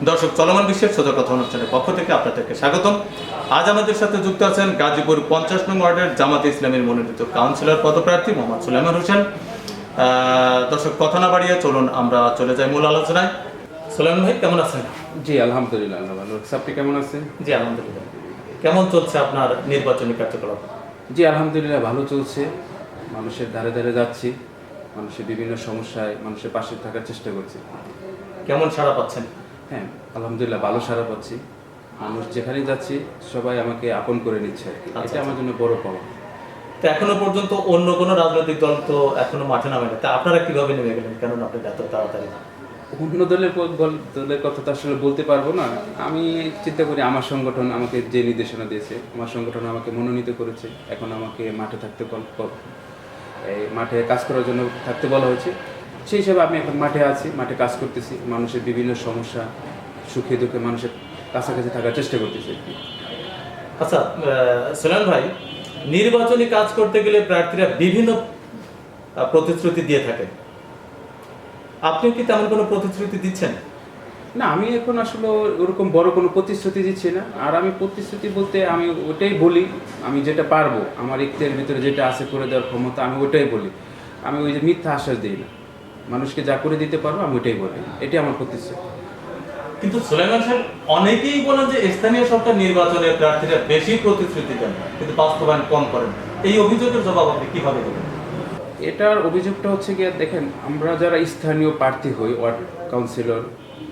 দর্শক, চলমান বিশ্বের সোজা কথা অনুষ্ঠানের পক্ষ থেকে আপনাদেরকে স্বাগতম। আজ আমাদের সাথে যুক্ত আছেন গাজীপুর 50 নং ওয়ার্ডের জামাতে ইসলামীর মনোনীত কাউন্সিলর পদপ্রার্থী মোহাম্মদ সুলাইমান হোসেন। দর্শক, কথা না বাড়িয়ে চলুন আমরা চলে যাই মূল আলোচনায়। সুলাইমান ভাই, কেমন আছেন? জি আলহামদুলিল্লাহ, আল্লাহ ভালো। আপনি কেমন আছেন? জি আলহামদুলিল্লাহ। কেমন চলছে আপনার নির্বাচনী কার্যকলাপ? জি আলহামদুলিল্লাহ, ভালো চলছে। মানুষের ধারে ধারে যাচ্ছি, মানুষের বিভিন্ন সমস্যায় মানুষের পাশে থাকার চেষ্টা করছি। কেমন সাড়া পাচ্ছেন? হ্যাঁ আলহামদুলিল্লাহ, ভালো সাড়া পাচ্ছি। মানুষ যেখানেই যাচ্ছি সবাই আমাকে আপন করে নিচ্ছে আর কি। এটা আমার জন্য বড় পাওয়া। তো এখনো পর্যন্ত অন্য কোনো রাজনৈতিক দল তো এখনো মাঠে নামে না, তা আপনারা কিভাবে নেমে গেলেন? কেন আপনি এত তাড়াতাড়ি? অন্য দলের কথা তো আসলে বলতে পারবো না। আমি চিন্তা করি আমার সংগঠন আমাকে যে নির্দেশনা দিয়েছে, আমার সংগঠন আমাকে মনোনীত করেছে। এখন আমাকে মাঠে থাকতে এই মাঠে কাজ করার জন্য থাকতে বলা হয়েছে। সেই হিসাবে আমি এখন মাঠে আছি, মাঠে কাজ করতেছি। মানুষের বিভিন্ন সমস্যা, সুখে দুঃখে মানুষের কাছাকাছি থাকার চেষ্টা করতেছি। আচ্ছা সুলাইমান ভাই, নির্বাচনী কাজ করতে গেলে প্রার্থীরা বিভিন্ন প্রতিশ্রুতি দিয়ে থাকে। আপনিও কি তেমন কোনো প্রতিশ্রুতি দিচ্ছেন? না, আমি এখন আসলে ওরকম বড় কোনো প্রতিশ্রুতি দিচ্ছি না। আর আমি প্রতিশ্রুতি বলতে আমি ওটাই বলি, আমি যেটা পারবো, আমার ইখতিয়ারের ভিতরে যেটা আছে করে দেওয়ার ক্ষমতা, আমি ওটাই বলি। আমি ওই যে মিথ্যা আশ্বাস দিই না, মানুষকে যা করে দিতে পারবো আমি ওটাই বলি। এটাই আমার প্রতিশ্রুতি। কিন্তু সুলাইমান সাহেব, অনেকেই বলেন যে স্থানীয় সরকার নির্বাচনে প্রার্থীরা বেশি প্রতিশ্রুতি দেন কিন্তু বাস্তবায়ন কম করেন। এই অভিযোগের জবাব আপনি কিভাবে দেবেন? এটার অভিযোগটা হচ্ছে গিয়ে, দেখেন, আমরা যারা স্থানীয় প্রার্থী হই, ward councillor,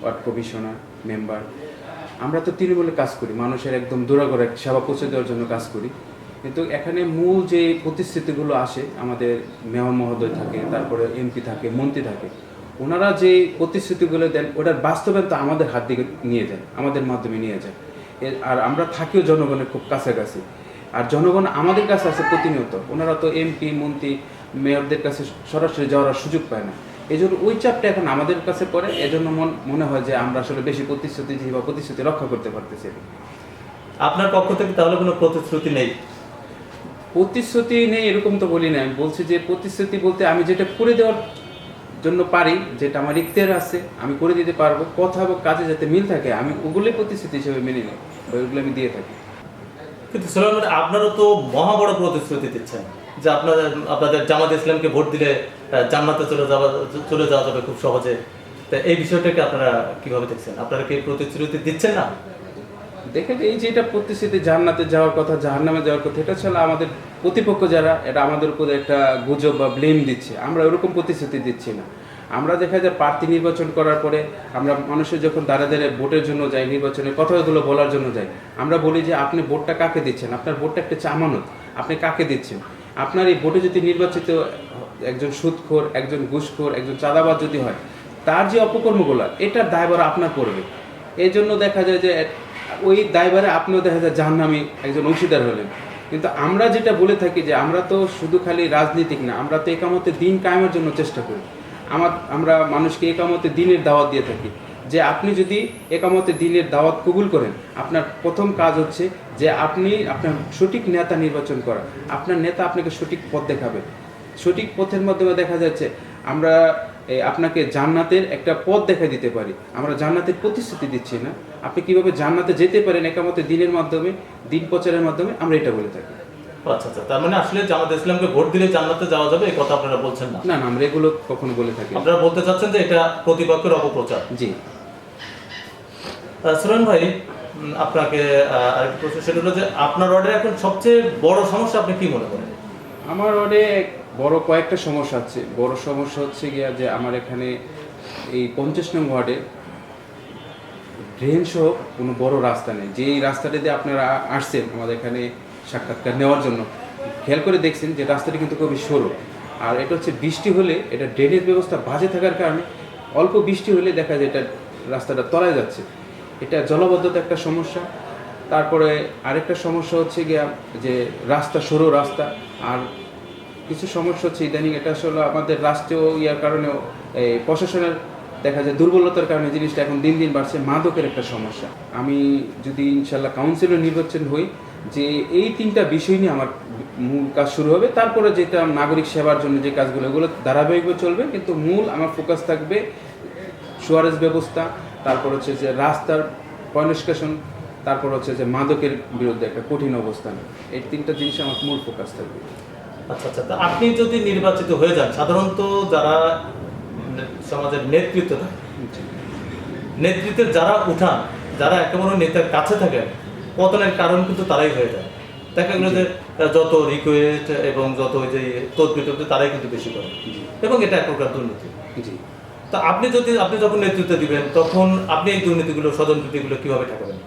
ward commissioner, member, আমরা তো তৃণমূলে কাজ করি, মানুষের একদম দূরাগড়ে সেবা পৌঁছে দেওয়ার জন্য কাজ করি। কিন্তু এখানে মূল যে প্রতিশ্রুতিগুলো আসে, আমাদের মেয়র মহোদয় থাকে, তারপরে এমপি থাকে, মন্ত্রী থাকে, ওনারা যে প্রতিশ্রুতিগুলো দেন ওটার বাস্তবায়ন তো আমাদের হাত দিকে নিয়ে যায়, আমাদের মাধ্যমে নিয়ে যায়। আর আমরা থাকিও জনগণের খুব কাছাকাছি। আর জনগণ আমাদের কাছে আছে প্রতিনিয়ত। ওনারা তো এমপি, মন্ত্রী, মেয়রদের কাছে সরাসরি যাওয়ার সুযোগ পায় না। এই জন্য ওই চাপটা এখন আমাদের কাছে পড়ে। এজন্য মনে হয় যে আমরা আসলে বেশি প্রতিশ্রুতি দিই বা প্রতিশ্রুতি রক্ষা করতে পারতেছি। আপনার পক্ষ থেকে তাহলে কোনো প্রতিশ্রুতি নেই? প্রতিশ্রুতি নেই এরকম তো বলি না। আমি বলছি যে প্রতিশ্রুতি বলতে আমি যেটা করে দেওয়ার জন্য পারি, যেটা আমার ইখতিয়ার আছে, আমি করে দিতে পারবো। কথা এবং কাজে যাতে মিল থাকে, আমি ওগুলোই প্রতিশ্রুতি হিসেবে মেনে নিই বা ওইগুলো আমি দিয়ে থাকি। কিন্তু সুলাইমান, আপনারও তো মহা বড় প্রতিশ্রুতি দিচ্ছেন যে আপনাদের জামাত ইসলামকে ভোট দিলে জান্নাতে চলে যাওয়া যাবে খুব সহজে। তা এই বিষয়টাকে আপনারা কিভাবে দেখছেন? আপনারা কি প্রতিশ্রুতি দিচ্ছেন না? দেখেন, এই যে এটা প্রতিশ্রুতি জান্নাতে যাওয়ার কথা, জাহান্নামে যাওয়ার কথা, এটা ছাড়া আমাদের প্রতিপক্ষ যারা, এটা আমাদের উপরে একটা গুজব বা ব্লেম দিচ্ছে। আমরা ওরকম প্রতিশ্রুতি দিচ্ছি না। আমরা দেখা যায় প্রার্থী নির্বাচন করার পরে আমরা মানুষের যখন দাঁড়া দাঁড়িয়ে ভোটের জন্য যাই, নির্বাচনের কথাগুলো বলার জন্য যাই, আমরা বলি যে আপনি ভোটটা কাকে দিচ্ছেন, আপনার ভোটটা একটা আমানত, আপনি কাকে দিচ্ছেন। আপনার এই ভোটে যদি নির্বাচিত একজন সুদখোর, একজন ঘুষখোর, একজন চাঁদাবাজ যদি হয়, তার যে অপকর্মগুলো, এটার দায়ভার আপনার পড়বে। এই জন্য দেখা যায় যে ওই দায়ভারে আপনিও দেখা যায় জাহান্নামী একজন অংশীদার হলেন। কিন্তু আমরা যেটা বলে থাকি যে আমরা তো শুধু খালি রাজনীতিক না, আমরা তো একামতে দিন কায়েমের জন্য চেষ্টা করি। আমরা মানুষকে একামতে দিনের দাওয়াত দিয়ে থাকি যে আপনি যদি একামতে দিনের দাওয়াত কবুল করেন, আপনার প্রথম কাজ হচ্ছে যে আপনি আপনার সঠিক নেতা নির্বাচন করা। আপনার নেতা আপনাকে সঠিক পথ দেখাবে। সঠিক পথের মাধ্যমে দেখা যাচ্ছে আমরা আপনাকে জান্নাতের একটা পথ দেখা দিতে পারি। আমরা জান্নাতের প্রতিশ্রুতি দিচ্ছি না। আপনি কিভাবে জান্নাতে যেতে পারেন একামতে দিনের মাধ্যমে, দিন প্রচারের মাধ্যমে, আমরা এটা বলে থাকি। আচ্ছা আচ্ছা, তার মানে আসলে জামাত ইসলামকে ভোট দিলে জান্নাতে যাওয়া যাবে এই কথা আপনারা বলছেন না? না না, আমরা এগুলো কখনো বলে থাকি। আপনারা বলতে চাচ্ছেন যে এটা প্রতিপক্ষের অপপ্রচার? জি। সুলাইমান ভাই, আপনাকে আরেকটা প্রশ্ন, সেটা হলো যে আপনার ওয়ার্ডে এখন সবচেয়ে বড় সমস্যা আপনি কি মনে করেন? আমার ওয়ার্ডে বড় কয়েকটা সমস্যা আছে। বড় সমস্যা হচ্ছে গিয়া যে আমার এখানে এই 50 নং ওয়ার্ডে ড্রেন সহ কোনো বড় রাস্তা নেই। যেই রাস্তাটা দিয়ে আপনারা আসছেন আমাদের এখানে সাক্ষাৎকার নেওয়ার জন্য, খেয়াল করে দেখছেন যে রাস্তাটি কিন্তু খুবই সরু। আর এটা হচ্ছে বৃষ্টি হলে, এটা ড্রেনেজ ব্যবস্থা বাজে থাকার কারণে অল্প বৃষ্টি হলে দেখা যায় এটা রাস্তাটা তলায় যাচ্ছে। এটা জলাবদ্ধতা একটা সমস্যা। তারপরে আরেকটা সমস্যা হচ্ছে গিয়া যে রাস্তা সরু রাস্তা। আর কিছু সমস্যা হচ্ছে ইদানিং, এটা আসলে আমাদের রাষ্ট্রীয় ইয়ার কারণেও এই প্রশাসনের দেখা যায় দুর্বলতার কারণে জিনিসটা এখন দিন দিন বাড়ছে। মাদকের একটা সমস্যা। আমি যদি ইনশাল্লাহ কাউন্সিলর নির্বাচন হই, যে এই তিনটা বিষয় নিয়ে আমার মূল কাজ শুরু হবে। তারপরে যেটা নাগরিক সেবার জন্য যে কাজগুলো, এগুলো ধারাবাহিকভাবে চলবে, কিন্তু মূল আমার ফোকাস থাকবে সুয়ারেজ ব্যবস্থা, তারপর হচ্ছে যে রাস্তার পয়নিষ্কাশন, তারপর হচ্ছে যে মাদকের বিরুদ্ধে একটা কঠিন অবস্থান। এই 3টা জিনিস আমার মূল ফোকাস থাকবে। আচ্ছা আচ্ছা, তা আপনি যদি নির্বাচিত হয়ে যান, সাধারণত যারা সমাজের নেতৃত্ব থাকে, জি। নেতৃত্বের যারা উঠান, যারা একেবারে নেতার কাছে থাকেন, পতনের কারণ কিন্তু তারাই হয়ে যায়। দেখা গেলো যে যত রিকোয়েস্ট এবং যত ওই যে তদবির তারাই কিন্তু বেশি করে, জি। এবং এটা এক প্রকার দুর্নীতি। জি। তো আপনি যখন নেতৃত্ব দিবেন, তখন আপনি এই দুর্নীতিগুলো, স্বজনপ্রীতিগুলো কিভাবে ঠেকাবেন?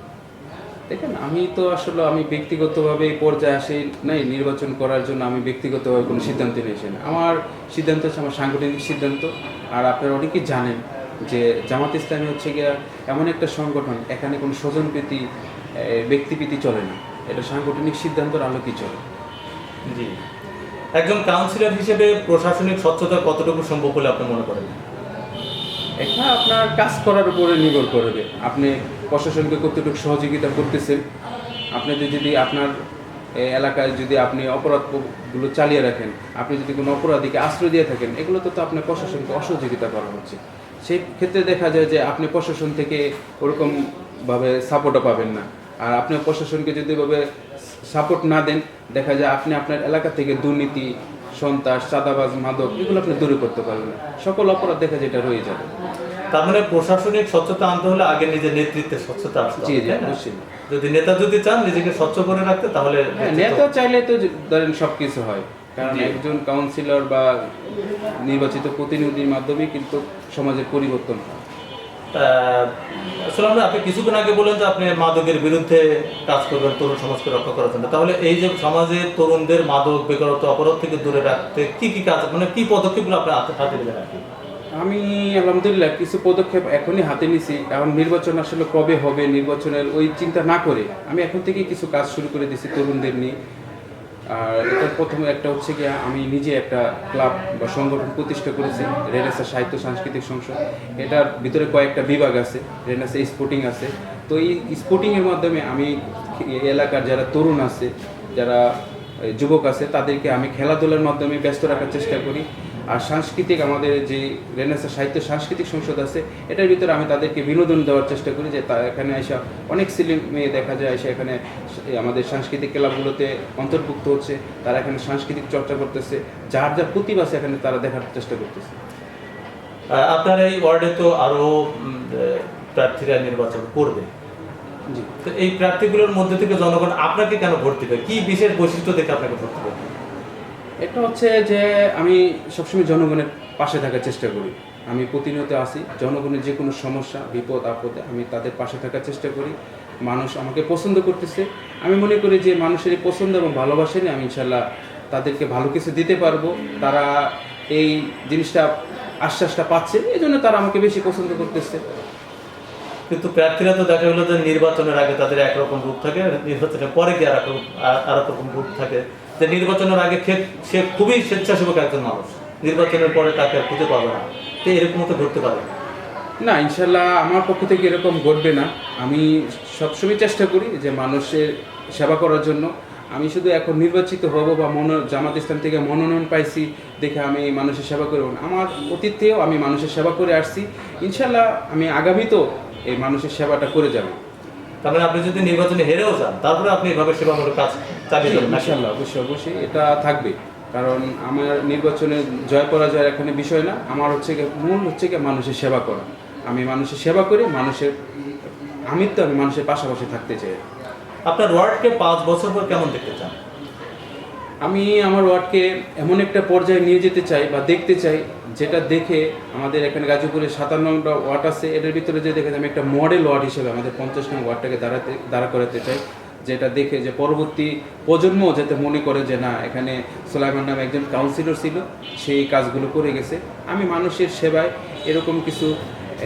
দেখেন, আমি তো আসলে আমি ব্যক্তিগতভাবে এই পর্যায়ে আসি নাই নির্বাচন করার জন্য। আমি ব্যক্তিগতভাবে কোনো সিদ্ধান্ত নিয়েছি না। আমার সিদ্ধান্ত হচ্ছে আমার সাংগঠনিক সিদ্ধান্ত। আর আপনারা অনেকেই জানেন যে জামাত ইসলামী হচ্ছে গিয়া এমন একটা সংগঠন, এখানে কোনো স্বজনপ্রীতি, ব্যক্তিপ্রীতি চলে না। এটা সাংগঠনিক সিদ্ধান্তের আলোকেই চলে। জি, একজন কাউন্সিলর হিসেবে প্রশাসনিক স্বচ্ছতা কতটুকু সম্ভব বলে আপনি মনে করেন? এটা আপনার কাজ করার উপরে নির্ভর করবে। আপনি প্রশাসনকে কতটুকু সহযোগিতা করতেছেন। আপনি যদি আপনার এলাকায় যদি আপনি অপরাধগুলো চালিয়ে রাখেন, আপনি যদি কোনো অপরাধীকে আশ্রয় দিয়ে থাকেন, এগুলো তো আপনার প্রশাসনকে অসহযোগিতা করা হচ্ছে। সেই ক্ষেত্রে দেখা যায় যে আপনি প্রশাসন থেকে ওরকমভাবে সাপোর্টও পাবেন না। আর আপনি প্রশাসনকে যদি ওভাবে সাপোর্ট না দেন, দেখা যায় আপনি আপনার এলাকা থেকে দুর্নীতি, সন্ত্রাস, চাঁদাবাজ, মাদক এগুলো আপনি দূরে করতে পারবেন না। সকল অপরাধ দেখা যায় এটা রয়ে যাবে। তার মানে প্রশাসনিক স্বচ্ছতা আনতে হলে আগে নিজের নেতৃত্বের স্বচ্ছতা আসতে জি হবে, জি, তাই না? অবশ্যই। যদি নেতা চান নিজেকে স্বচ্ছ করে রাখতে, তাহলে হ্যাঁ, নেতা চাইলে তো ধরেন সব কিছু হয়। কারণ জি। একজন কাউন্সিলর বা নির্বাচিত প্রতিনিধির মাধ্যমে কিন্তু সমাজের পরিবর্তন হয়। আসলে আপনি কিছুক্ষণ আগে বললেন যে আপনি মাদকের বিরুদ্ধে কাজ করবেন তরুণ সমাজকে রক্ষা করার জন্য। তাহলে এই যে সমাজে তরুণদের মাদক, বেকারত্ব, অপরাধ থেকে দূরে রাখতে কি কি কাজ, মানে কি পদক্ষেপগুলো আপনি হাতে দিবেন আর কি? আমি আলহামদুলিল্লাহ কিছু পদক্ষেপ এখনই হাতে নিছি। এখন নির্বাচন আসলে কবে হবে, নির্বাচনের ওই চিন্তা না করে আমি এখন থেকেই কিছু কাজ শুরু করে দিয়েছি তরুণদের নিয়ে। আর এটার প্রথমে একটা হচ্ছে গিয়ে আমি নিজে একটা ক্লাব বা সংগঠন প্রতিষ্ঠা করেছি, রেনেসা সাহিত্য সাংস্কৃতিক সংসদ। এটার ভিতরে কয়েকটা বিভাগ আছে, রেনেসা স্পোর্টিং আছে। তো এই স্পোর্টিংয়ের মাধ্যমে আমি এই এলাকার যারা তরুণ আছে, যারা যুবক আছে, তাদেরকে আমি খেলাধুলার মাধ্যমে ব্যস্ত রাখার চেষ্টা করি। আর সাংস্কৃতিক আমাদের যে রেনেসা সাহিত্য সাংস্কৃতিক সংসদ আছে, এটার ভিতরে আমি তাদেরকে বিনোদন দেওয়ার চেষ্টা করি, যে এখানে এসে অনেক ছেলে মেয়ে দেখা যায় এসে এখানে আমাদের সাংস্কৃতিক ক্লাবগুলোতে অন্তর্ভুক্ত হচ্ছে। তারা এখানে সাংস্কৃতিক চর্চা করতেছে, যার যার প্রতিভা আছে এখানে তারা দেখার চেষ্টা করতেছে। আপনার এই ওয়ার্ডে তো আরো প্রার্থীরা নির্বাচন করবে। জি। তো এই প্রার্থীগুলোর মধ্যে থেকে জনগণ আপনাকে কেন ভোট দিবে? কি বিশেষ বৈশিষ্ট্য দেখে আপনাকে ভোট দিবে? এটা হচ্ছে যে আমি সবসময় জনগণের পাশে থাকার চেষ্টা করি। আমি প্রতিনিয়ত আসি, জনগণের যে কোনো সমস্যা, বিপদ আপদে আমি তাদের পাশে থাকার চেষ্টা করি। মানুষ আমাকে পছন্দ করতেছে। আমি মনে করি যে মানুষের এই পছন্দ এবং ভালোবাসা নিয়ে আমি ইনশাল্লাহ তাদেরকে ভালো কিছু দিতে পারবো। তারা এই জিনিসটা, আশ্বাসটা পাচ্ছে, এই জন্য তারা আমাকে বেশি পছন্দ করতেছে। কিন্তু প্রার্থীরা তো দেখা গেলো যে নির্বাচনের আগে তাদের একরকম রূপ থাকে, নির্বাচনের পরে কি আর এক রকম রূপ থাকে। যে নির্বাচনের আগে সে খুবই স্বেচ্ছাসেবক একজন মানুষ, নির্বাচনের পরে তাকে আর খুঁজে পাবে না। তো এরকম তো ঘটতে পারে না, ইনশাল্লাহ আমার পক্ষ থেকে এরকম ঘটবে না। আমি সবসময় চেষ্টা করি যে মানুষের সেবা করার জন্য। আমি শুধু এখন নির্বাচিত হব বা জামাত ইসলাম থেকে মনোনয়ন পাইছি দেখে আমি মানুষের সেবা করব না। আমার অতীতেও আমি মানুষের সেবা করে আসছি। ইনশাল্লাহ আমি আগামীতেও এই মানুষের সেবাটা করে যাব। তার মানে আপনি যদি নির্বাচনে হেরেও যান, তারপরে আপনি এভাবে সেবামূলক কাজ চালিয়ে যাবেন? ইনশাল্লাহ, অবশ্যই অবশ্যই এটা থাকবে। কারণ আমার নির্বাচনে জয় পরাজয়ের এখানে বিষয় না। আমার হচ্ছে মূল হচ্ছে মানুষের সেবা করা। আমি মানুষের সেবা করি, আমি মানুষের পাশাপাশি থাকতে চাই। আপনার ওয়ার্ডকে 5 বছর পর কেমন দেখতে চান? আমি আমার ওয়ার্ডকে এমন একটা পর্যায়ে নিয়ে যেতে চাই বা দেখতে চাই, যেটা দেখে আমাদের এখানে গাজীপুরে 57টা ওয়ার্ড আছে, এটার ভিতরে যে দেখে আমি একটা মডেল ওয়ার্ড হিসেবে আমাদের 50 নং ওয়ার্ডটাকে দাঁড়া করাতে চাই। যেটা দেখে যে পরবর্তী প্রজন্ম যাতে মনে করে যে না, এখানে সুলাইমান নামে একজন কাউন্সিলর ছিল, সেই কাজগুলো করে গেছে। আমি মানুষের সেবায় এরকম কিছু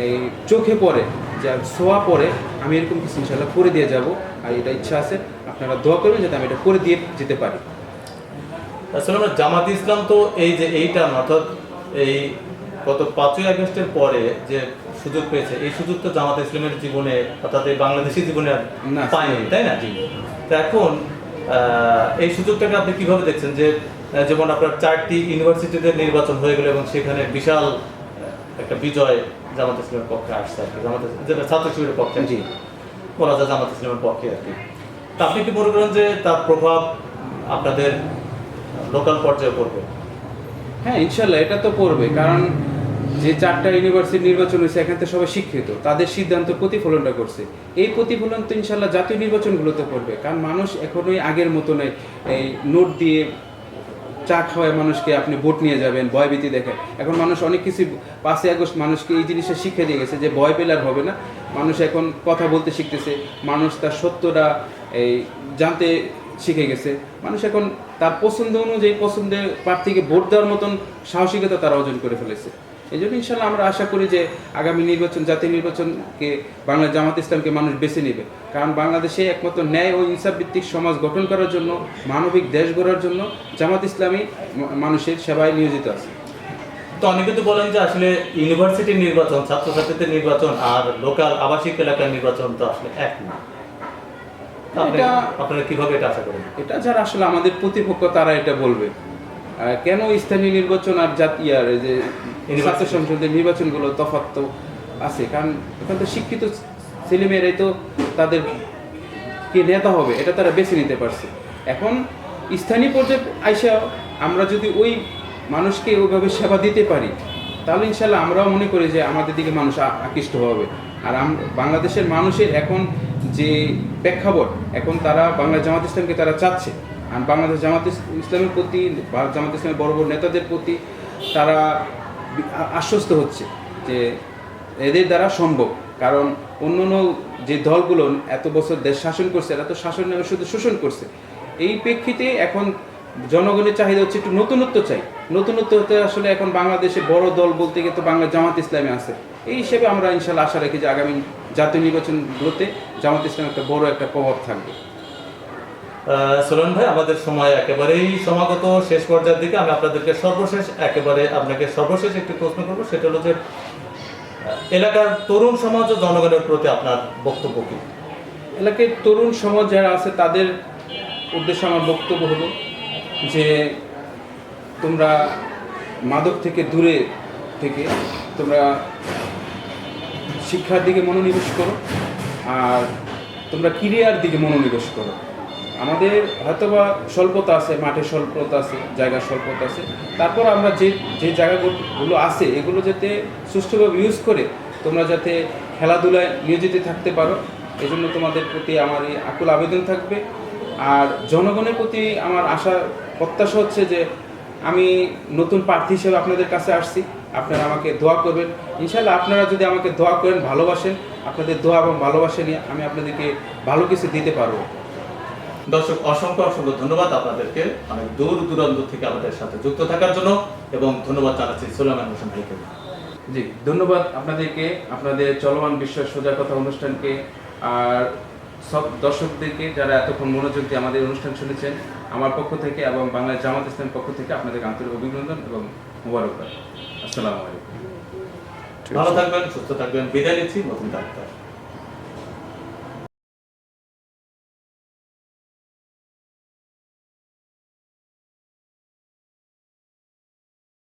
এই চোখে পড়ে, যা ছোঁয়া পড়ে, আমি এরকম কিছু ইনশাল্লাহ করে দিয়ে যাব। আর এটা ইচ্ছা আছে, আপনারা দোয়া করবেন যাতে আমি এটা করে দিয়ে যেতে পারি। আসলে আমরা জামাত ইসলাম তো এই যে এইটা, অর্থাৎ এই গত 5ই আগস্টের পরে যে সুযোগ পেয়েছে, এই সুযোগ তো জামাত ইসলামের জীবনে, অর্থাৎ এই বাংলাদেশি জীবনে না, পায়নি, তাই না? তো এখন এই সুযোগটাকে আপনি কিভাবে দেখছেন? যে যেমন আপনার 4টি ইউনিভার্সিটিতে নির্বাচন হয়ে গেল এবং সেখানে বিশাল একটা বিজয় জামাত ইসলামের পক্ষে আসছে আর কি, জামাত যেটা ছাত্র শিবিরের পক্ষে জি। বলা যায় জামাত ইসলামের পক্ষে আর কি। তা আপনি কি মনে করেন যে তার প্রভাব আপনাদের লোকাল পর্যায়ে পড়বে? হ্যাঁ, ইনশাল্লাহ এটা তো পড়বে, কারণ যে 4টা ইউনিভার্সিটি নির্বাচন হয়েছে এখান থেকে সবাই শিক্ষিত, তাদের সিদ্ধান্ত প্রতিফলনটা করছে। এই প্রতিফলন তো ইনশাল্লাহ জাতীয় নির্বাচনগুলোতে পড়বে, কারণ মানুষ এখনোই আগের মতো নেই এই নোট দিয়ে চা খাওয়ায় মানুষকে আপনি ভোট নিয়ে যাবেন, ভয়ভীতি দেখেন। এখন মানুষ অনেক কিছু 5ই আগস্ট মানুষকে এই জিনিসটা শিক্ষা দিয়ে গেছে যে ভয় পেলে আর হবে না। মানুষ এখন কথা বলতে শিখতেছে, মানুষ তার সত্যটা এই জানতে শিখে গেছে। মানুষ এখন তার পছন্দ অনুযায়ী পছন্দের প্রার্থীকে ভোট দেওয়ার মতন সাহসিকতা তারা অর্জন করে ফেলেছে। এই জন্য ইনশাল্লাহ আমরা আশা করি যে আগামী নির্বাচন, জাতীয় নির্বাচনকে বাংলা জামাত ইসলামকে মানুষ বেছে নেবে, কারণ বাংলাদেশে একমাত্র ন্যায় ও ইনসাফ ভিত্তিক সমাজ গঠন করার জন্য, মানবিক দেশ গড়ার জন্য জামাত ইসলামী মানুষের সেবায় নিয়োজিত আছে। তো অনেকে তো বলেন যে আসলে ইউনিভার্সিটির নির্বাচন, ছাত্রছাত্রীদের নির্বাচন আর লোকাল আবাসিক এলাকার নির্বাচন তো আসলে এক না। আপনারা কিভাবে এটা আশা করেন? এটা যারা আসলে আমাদের প্রতিপক্ষ তারা এটা বলবে। কেন স্থানীয় নির্বাচন আর জাতীয় আর যে ছাত্র সংসদের নির্বাচনগুলো তফাৎ তো আছে, কারণ এখানে তো শিক্ষিত ছেলেমেয়েরাই তো তাদের কে নেতা হবে এটা তারা বেছে নিতে পারছে। এখন স্থানীয় পর্যায়ে আইসা আমরা যদি ওই মানুষকে ওইভাবে সেবা দিতে পারি, তাহলে ইনশাল্লাহ আমরাও মনে করি যে আমাদের দিকে মানুষ আকৃষ্ট হবে। আর বাংলাদেশের মানুষের এখন যে প্রেক্ষাপট, এখন তারা বাংলা জামাত ইসলামকে তারা চাচ্ছে, আর বাংলাদেশ জামাত ইসলামের প্রতি বা জামাত ইসলামের বড় বড় নেতাদের প্রতি তারা আশ্বস্ত হচ্ছে যে এদের দ্বারা সম্ভব। কারণ অন্য যে দলগুলো এত বছর দেশ শাসন করছে, এরা তো শাসন নয় শুধু শোষণ করছে। এই প্রেক্ষিতে এখন জনগণের চাহিদা হচ্ছে একটু নতুনত্ব চাই। নতুনত্ব হতে আসলে এখন বাংলাদেশে বড় দল বলতে গিয়ে তো বাংলা জামাত ইসলামে আছে। এই হিসেবে আমরা ইনশাল্লাহ আশা রাখি যে আগামী জাতীয় নির্বাচনগুলোতে জামাত ইসলাম একটা বড় একটা প্রভাব থাকবে। সোলান ভাই, আমাদের সময় একেবারেই সমাগত শেষ পর্যায়ের দিকে। আমি আপনাদেরকে আপনাকে সর্বশেষ একটি প্রশ্ন করবো, সেটা হলো যে এলাকার তরুণ সমাজ ও জনগণের প্রতি আপনার বক্তব্য কি? এলাকার তরুণ সমাজ যারা আছে তাদের উদ্দেশ্যে আমার বক্তব্য হলো যে তোমরা মাদক থেকে দূরে থেকে তোমরা শিক্ষার দিকে মনোনিবেশ করো, আর তোমরা ক্রিয়ার দিকে মনোনিবেশ করো। আমাদের হয়তোবা স্বল্পতা আছে, মাঠে স্বল্পতা আছে, জায়গার স্বল্পতা আছে, তারপর আমরা যে জায়গাগুলো আছে এগুলো যাতে সুষ্ঠুভাবে ইউজ করে তোমরা যাতে খেলাধুলায় নিয়োজিত থাকতে পারো, এই জন্য তোমাদের প্রতি আমার এই আকুল আবেদন থাকবে। আর জনগণের প্রতি আমার আশা প্রত্যাশা হচ্ছে যে আমি নতুন প্রার্থী হিসেবে আপনাদের কাছে আসছি, আপনারা আমাকে দোয়া করবেন। ইনশাল্লাহ আপনারা যদি আমাকে দোয়া করেন, ভালোবাসেন, আপনাদের দোয়া এবং ভালোবাসা নিয়ে আমি আপনাদেরকে ভালো কিছু দিতে পারবো। দর্শক, অসংখ্য ধন্যবাদ আপনাদেরকে অনেক দূর দূরান্ত থেকে আমাদের সাথে যুক্ত থাকার জন্য, এবং ধন্যবাদ জানাচ্ছি সোলাইমান হোসেন ভাইকে। জি, ধন্যবাদ আপনাদেরকে, আপনাদের চলমান বিশ্বের সোজা কথা অনুষ্ঠানকে, আর সব দর্শকদেরকে যারা এতক্ষণ মনোযোগ দিয়ে আমাদের অনুষ্ঠান শুনেছেন। আমার পক্ষ থেকে এবং বাংলাদেশ জামাত ইসলামের পক্ষ থেকে আপনাদেরকে আন্তরিক অভিনন্দন এবং মোবারকবাদ। আসসালামু আলাইকুম। ভালো থাকবেন, সুস্থ থাকবেন, বিদায় নিচ্ছি। নতুন ডাক্তার।